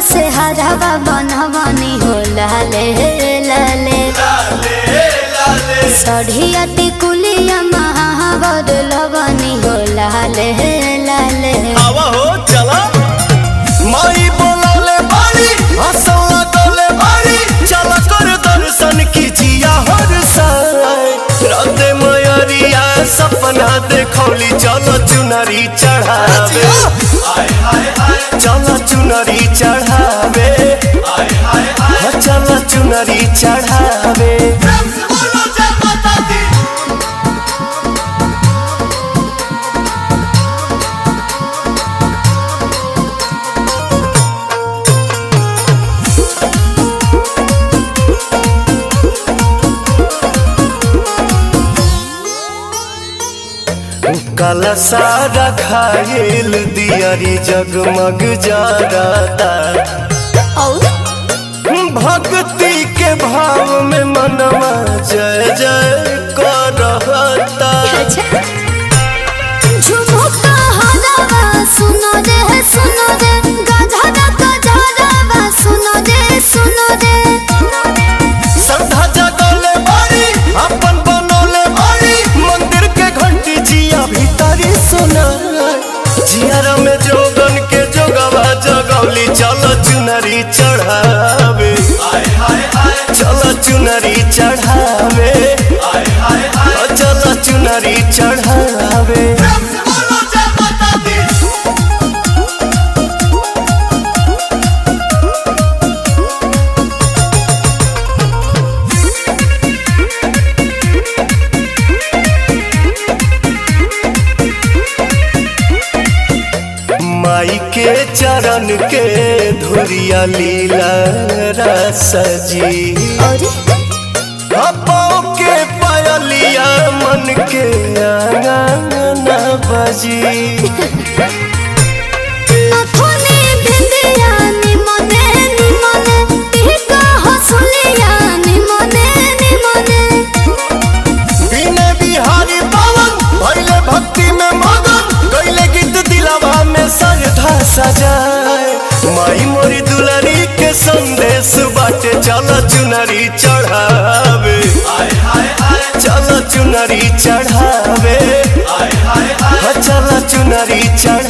से हरावा बनवनी हो लाले लाले सढ़िया टिकुलिया महावर लवनी हो लाले लाले। आवा हो चला माई बोलले बारी हंसला गले बारी चला कर दर्शन कीजिया हर साय राते मयरिया सपना देखौली चलो चुनरी चढ़ावे चलो चुनरी चढ़ावे चलो चुनरी चढ़ावे। काला सारा खायल दियारी जगमग जाता भक्ति के भाव में मनवा जय जय करता। झुमुका हरावा सुनो रे गधरा गधरावा सुनो रे श्रद्धा जगले बारी अपन बनोले बारी मंदिर के घंटी जिया भीतरी सुना जियारा में जोगन के जोगवा जगौली चलो चुनरी चढ़ावे चलो चुनरी चढ़ावे चलो चुनरी चढ़ावे। माई के चरण के धुरिया लीला रसजी पाँव के पायलिया मन के आंगन बजी। बिने बिहारी पावन भइले भक्ति में मगन गइले गीत दिलवा में श्रद्धा सजाए माई मोरी दुलारी के संदेश बाटे चलो चुनरी चढ़ावे चलो चुनरी चढ़ावे चलो चुनरी चढ़ावे।